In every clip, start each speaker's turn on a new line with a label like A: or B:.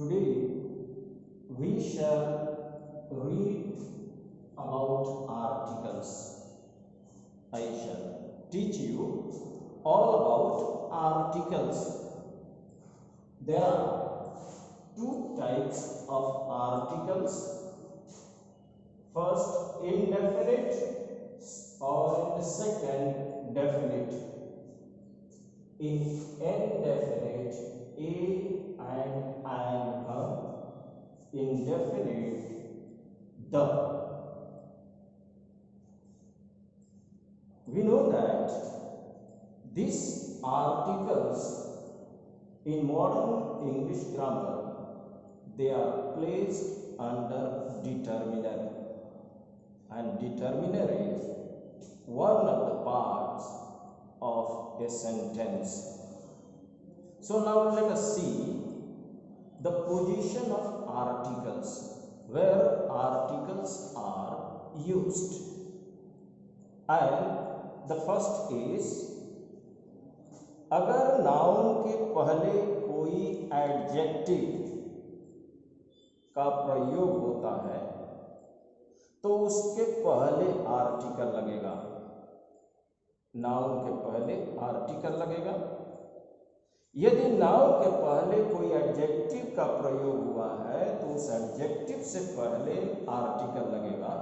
A: Today we shall read about articles. I shall teach you all about articles. There are two types of articles. First, indefinite, and second, definite. In indefinite, a and an come. Indefinite, the. We know that these articles in modern English grammar, they are placed under determiner, and determiner is one of the parts of a sentence. So now let us see the position of articles, where articles are used. And the first is, अगर noun के पहले कोई adjective का प्रयोग होता है तो उसके पहले आर्टिकल लगेगा। नाउन के पहले आर्टिकल लगेगा। यदि नाउन के पहले कोई एडजेक्टिव का प्रयोग हुआ है तो उस एडजेक्टिव से पहले आर्टिकल लगेगा,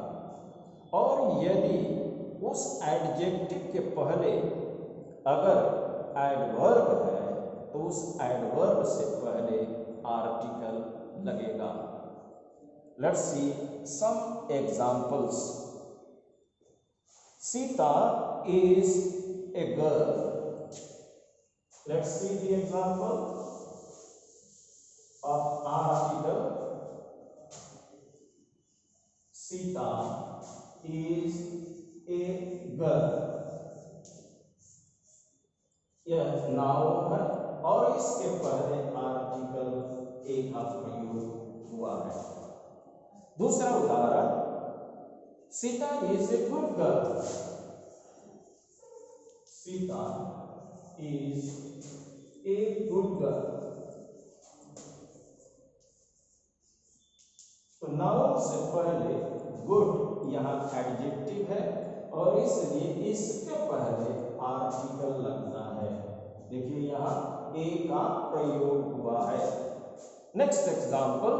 A: और यदि उस एडजेक्टिव के पहले अगर एडवर्ब है तो उस एडवर्ब से पहले आर्टिकल लगेगा। Let's see some examples. Sita is a girl. Let's see the example of article. Sita is a girl. यह नाउन है और इसके पहले आर्टिकल ए का प्रयोग हुआ है। दूसरा उदाहरण, Sita is a good girl. Sita is a good girl. तो नाउन से पहले गुड यहाँ एडजेक्टिव है और इसलिए इसके पहले आर्टिकल लगता है। देखिए यहाँ ए का प्रयोग हुआ है। Next example,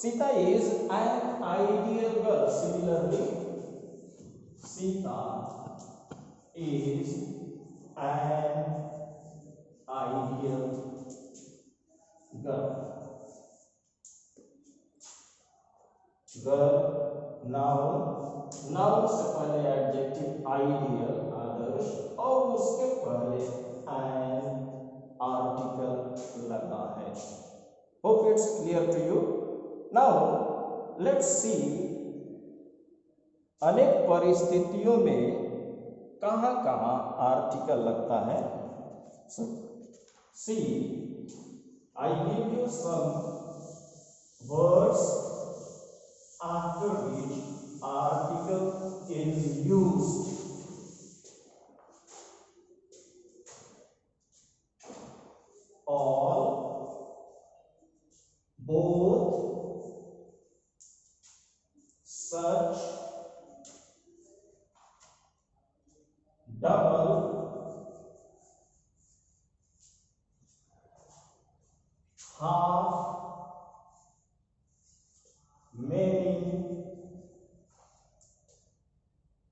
A: Sita is an ideal girl. Similarly, Sita is an ideal girl. Girl, noun, noun से पहले एडजेक्टिव आइडियल, आदर्श, और उसके पहले an आर्टिकल लगा है। Hope it's clear to you. Now let's see अनेक परिस्थितियों में कहाँ कहाँ आर्टिकल लगता है। So, see, I give you some words after which article is used. All, both, such, double, half, many,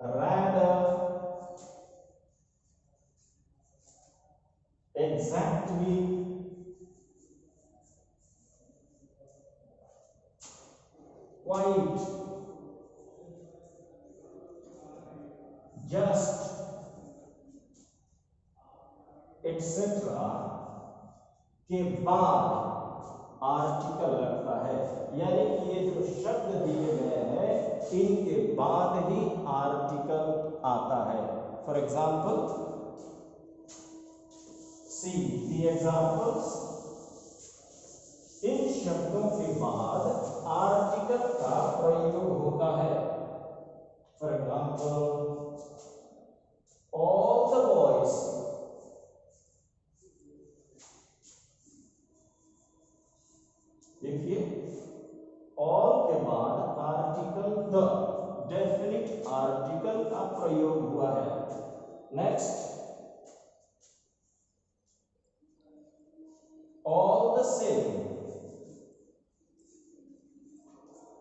A: rather, exactly, quite, just, etc. के बाद article लगता है। यानी कि ये जो शब्द दिए गए हैं इनके बाद ही आर्टिकल आता है। For example, see the examples. इन शब्दों के बाद आर्टिकल का प्रयोग होता है। For example, all the boys. देखिए ऑल के बाद आर्टिकल द, डेफिनिट आर्टिकल का प्रयोग हुआ है। Next, all the same,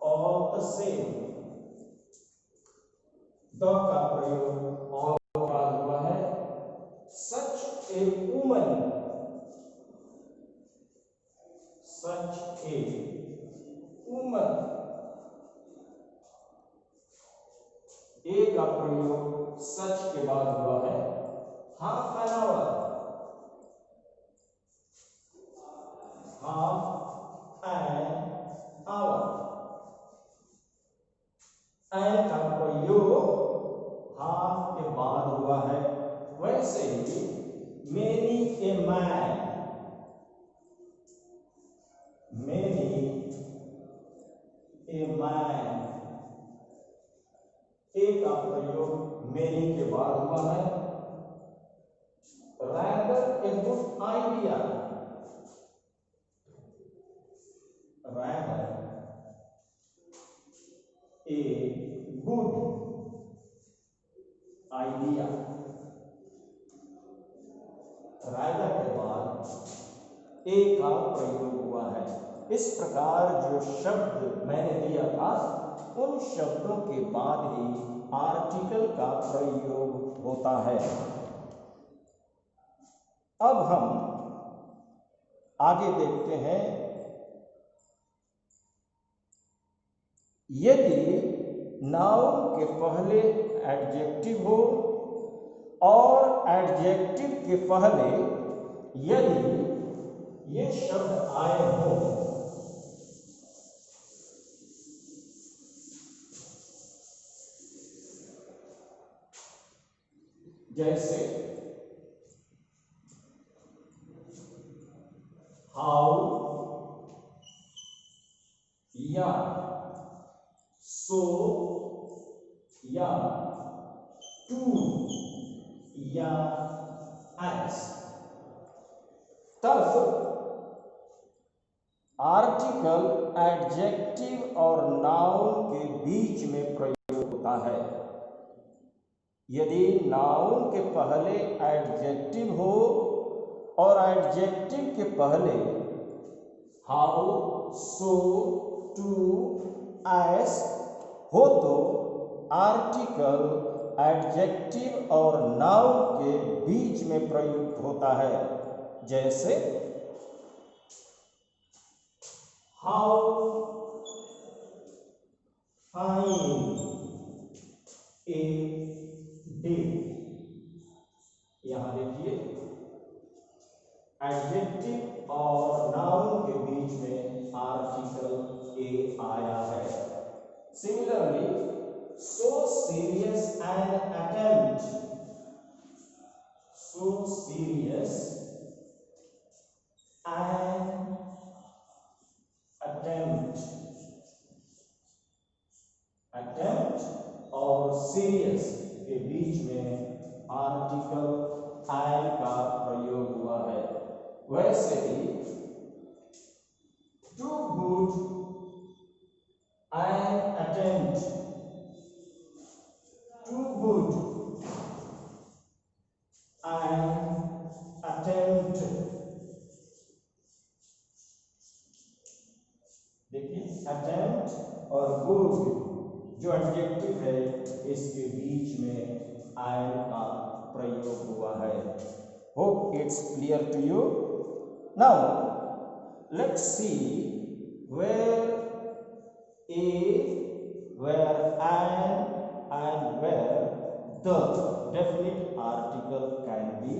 A: all the same, the का प्रयोग ऑल के बाद हुआ है। सच a woman, such a woman, ए का प्रयोग सच के बाद हुआ है। Half an hour, half an hour, an का प्रयोग हाफ के बाद हुआ है। वैसे ही many a man, many a man, a का प्रयोग मेनी के बाद हुआ है। Rather a good idea, rather a good idea, rider के बाद ए का प्रयोग हुआ है। इस प्रकार जो शब्द मैंने दिया था उन शब्दों के बाद ही आर्टिकल का प्रयोग होता है। अब हम आगे देखते हैं, यदि नाउन के पहले एडजेक्टिव हो और एडजेक्टिव के पहले यदि ये शब्द आए हो, जैसे हाउ या सो या टू या एस, तब आर्टिकल एडजेक्टिव और नाउन के बीच में प्रयोग होता है। यदि नाउन के पहले एडजेक्टिव हो और एडजेक्टिव के पहले हाउ, सो, टू, एस हो तो आर्टिकल एडजेक्टिव और नाउन के बीच में प्रयुक्त होता है। जैसे हाउ फाइन ए डे, यहां देखिए एडजेक्टिव और नाउन के बीच में आर्टिकल ए आया है। Similarly, so serious an attempt, so serious an attempt, attempt और serious के बीच में आर्टिकल an का प्रयोग हुआ है। वैसे ही too good an attempt, too good an attempt, देखिए attempt और good जो एडजेक्टिव है इसके बीच में an का प्रयोग हुआ है। Hope it's clear to you. Now let's see where a, where an and where the definite article can be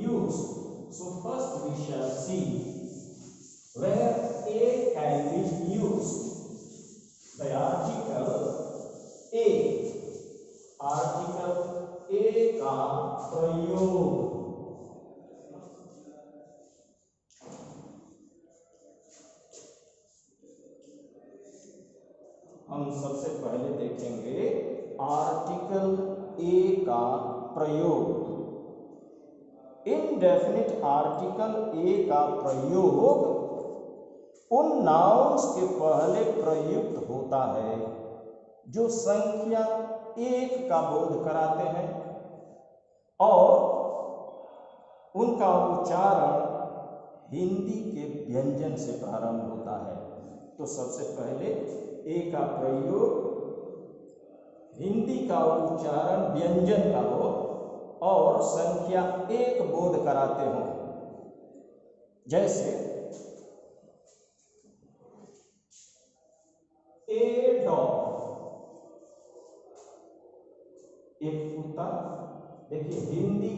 A: used. So first we shall see where a can be used. The article a, article a का प्रयोग, हम सबसे पहले देखेंगे article a का प्रयोग। Indefinite article a का प्रयोग उन नाउन्स के पहले प्रयुक्त होता है जो संख्या एक का बोध कराते हैं और उनका उच्चारण हिंदी के व्यंजन से प्रारंभ होता है। तो सबसे पहले ए का प्रयोग हिंदी का उच्चारण व्यंजन का हो और संख्या एक बोध कराते हो। जैसे ए डॉग, एक कुत्ता। देखिए हिंदी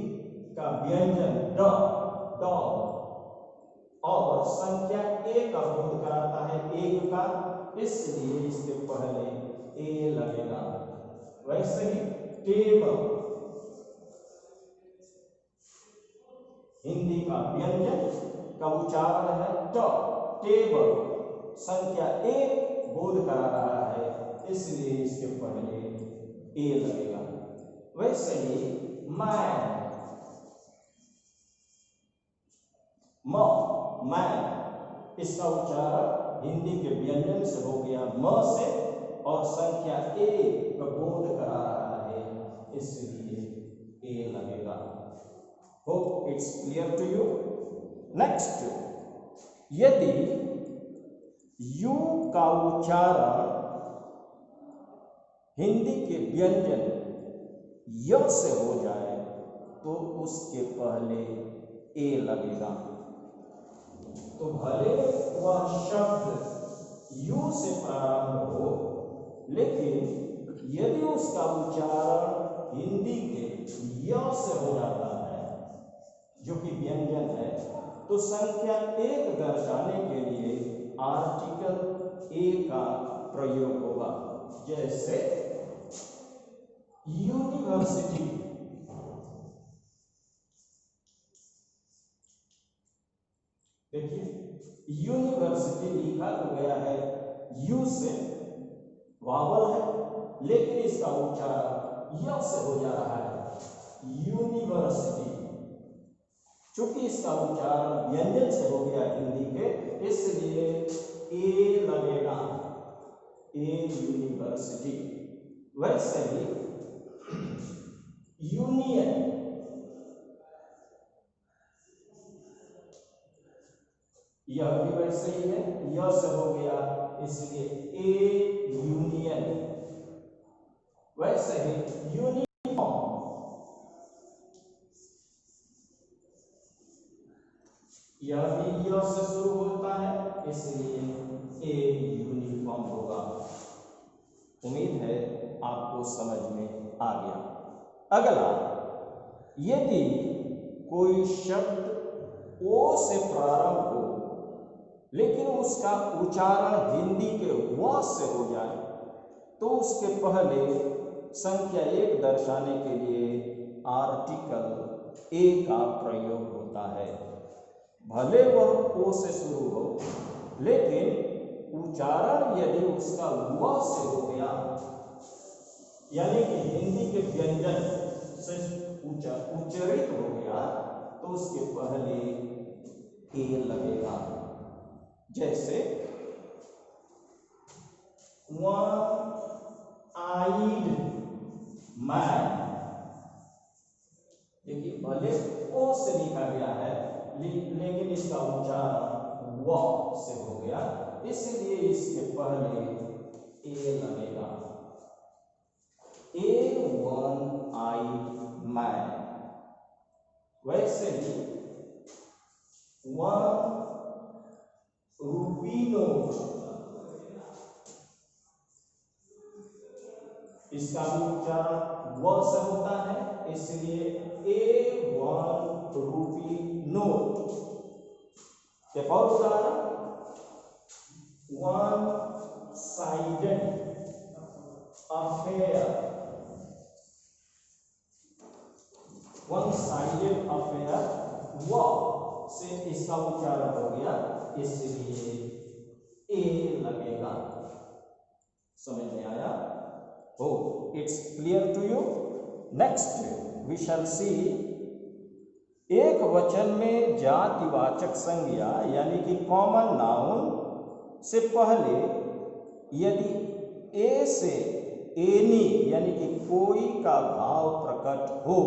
A: का व्यंजन ड, डॉग, और संख्या एक का बोध कराता है एक का, इसलिए इसके पहले ए लगेगा। वैसे ही टेबल, हिंदी का व्यंजन का उच्चारण है ट, टेबल, संख्या एक बोध करा रहा है, इसलिए इसके पहले ए लगेगा। वैसे ही मैन, मैन, इसका उच्चारण हिंदी के व्यंजन से हो गया म से और संख्या एक का बोध करा रहा है, इसलिए ए लगेगा। Hope it's clear to you. Next, यदि यू का उच्चारण हिंदी के व्यंजन य से हो जाए तो उसके पहले ए लगेगा। तो भले वह शब्द यू से प्रारंभ हो, लेकिन यदि उसका उच्चारण हिंदी के य से हो जाता है जो कि व्यंजन है, तो संख्या एक दर्शाने के लिए आर्टिकल ए का प्रयोग होगा। जैसे यूनिवर्सिटी, देखिए यूनिवर्सिटी लिखा तो गया है यू से, वावल है, लेकिन इसका उच्चारण य से हो जा रहा है यूनिवर्सिटी। चूंकि इसका उच्चारण व्यंजन से हो गया हिंदी के, इसलिए ए लगेगा, ए यूनिवर्सिटी। वैसे ही यूनियन, यह भी वैसे ही है, यह से हो गया, इसलिए ए यूनियन। वैसे ही यूनिफॉर्म, यह भी यह से शुरू होता है, इसलिए ए यूनिफॉर्म होगा। उम्मीद है आपको समझ में आ गया। अगला, यदि कोई शब्द ओ से प्रारंभ हो लेकिन उसका उच्चारण हिंदी के व से हो जाए, तो उसके पहले संख्या एक दर्शाने के लिए आर्टिकल ए का प्रयोग होता है। भले वह ओ से शुरू हो, लेकिन उच्चारण यदि उसका व से हो गया, यानी कि हिंदी के व्यंजन से उच्चरित हो गया, तो उसके पहले ए लगेगा। जैसे वन आइड मैन, देखिए भले ओ से लिखा गया है, लेकिन इसका उच्चारण व से हो गया, इसलिए इसके पहले ए लगेगा। ए वन आइड मैन। वैसे ही वन रूपी नोट, इसका भी उच्चारण व से होता है, इसलिए ए वन रूपी नोट। एक और उदाहरण, one sided affair, one sided affair, व से इसका उच्चारण हो गया, इसलिए ए लगेगा। समझ में आया? हो, it's clear to you. Next we shall see, एक वचन में जातिवाचक संज्ञा यानी कि कॉमन नाउन से पहले यदि ए से एनी यानी कि कोई का भाव प्रकट हो,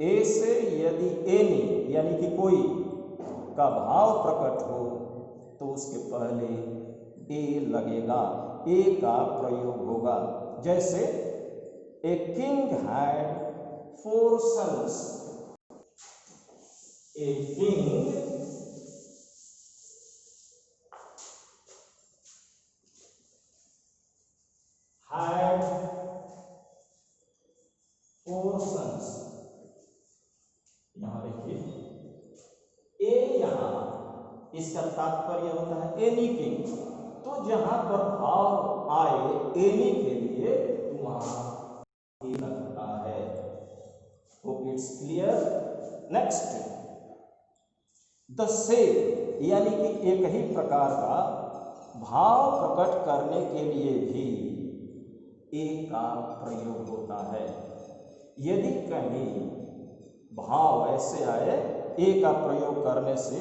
A: ए से यदि एनी यानी कि कोई का भाव प्रकट हो तो उसके पहले ए लगेगा, ए का प्रयोग होगा। जैसे a king had 4 sons, a king had 4 sons। यहां देखिए ए, यहां इसका तात्पर्य होता है एनी किंग, तो जहां पर भाव आए एनी के लिए तो वहां ए लगता है। Hope it's clear. Next, the same यानी कि एक ही प्रकार का भाव प्रकट करने के लिए भी ए का प्रयोग होता है। यदि कहीं भाव ऐसे आए ए का प्रयोग करने से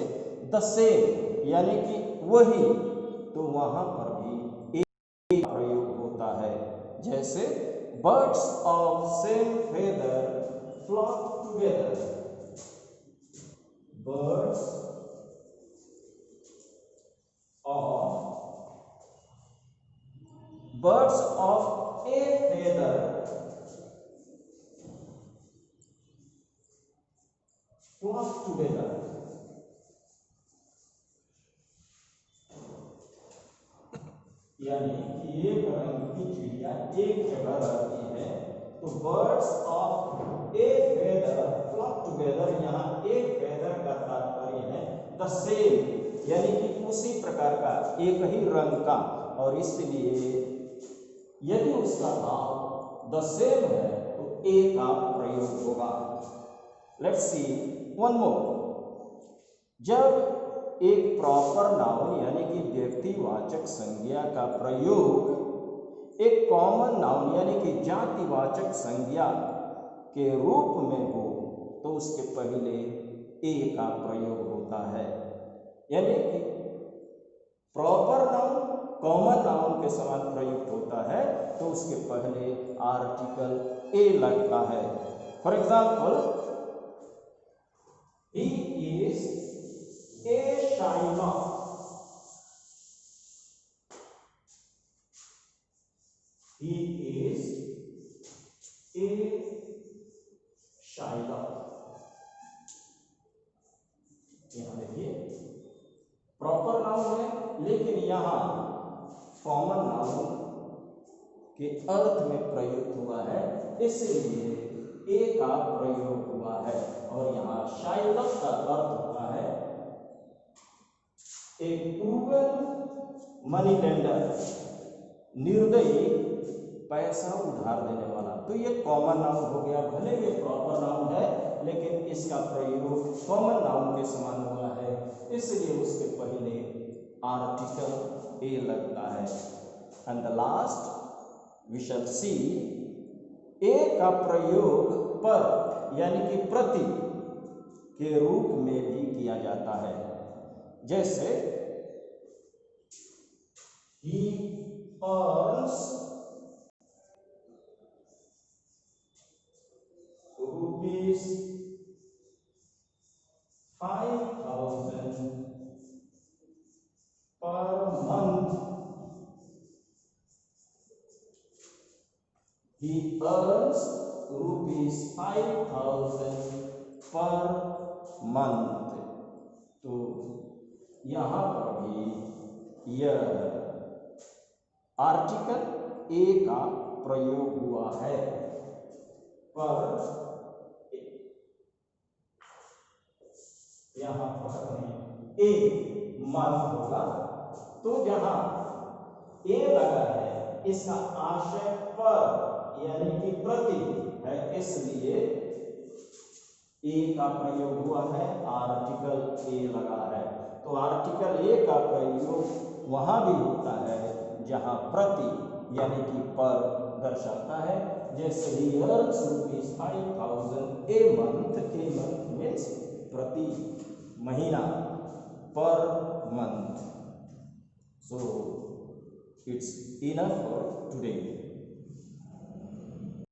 A: द सेम यानी कि वही, तो वहां पर भी ए का प्रयोग होता है। जैसे birds of same feather flock together, birds of a feather flock together। यानी कि एक रंग की चिड़िया एक जगह रहती है तो birds of a feather flock together, यहाँ एक फेदर का तात्पर्य है द सेम यानी कि उसी प्रकार का, एक ही रंग का, और इसलिए यदि उसका भाव द सेम है तो ए का प्रयोग होगा। Let's see one more. जब एक प्रॉपर नाउन यानी कि व्यक्तिवाचक संज्ञा का प्रयोग एक कॉमन नाउन यानी कि जातिवाचक संज्ञा के रूप में हो तो उसके पहले ए का प्रयोग होता है। यानी कि प्रॉपर नाउन कॉमन नाउन के समान प्रयुक्त होता है तो उसके पहले आर्टिकल ए लगता है। For example, he is a Shylock, he is a Shylock. यहां देखिए प्रॉपर नाउन है लेकिन यहां कॉमन नाउन के अर्थ में प्रयुक्त हुआ है, इसलिए ए का प्रयोग हुआ है। और यहाँ शाइलॉक का अर्थ होता है एक क्रूअल मनी लेंडर, निर्दयी पैसा उधार देने वाला। तो ये कॉमन नाउन हो गया, भले ये प्रॉपर नाउन है लेकिन इसका प्रयोग कॉमन नाउन के समान हुआ है, इसलिए उसके पहले आर्टिकल ए लगता है। And the last we shall see, a का प्रयोग पर यानी कि प्रति के रूप में भी किया जाता है। जैसे he earns rupees 5,000 per month, he earns rupees 5,000 per month। तो यहां पर भी यह आर्टिकल ए का प्रयोग हुआ है, पर यहां पर ए मंथ होगा। तो जहां ए लगा है इसका आशय पर यानी कि प्रति है, इसलिए ए का प्रयोग हुआ है, आर्टिकल ए लगा है। तो आर्टिकल ए का प्रयोग वहां भी होता है जहां प्रति यानी कि पर दर्शाता है। जैसे ही earns rupees 5,000 a month, a month means प्रति महीना, per month. So it's enough for today.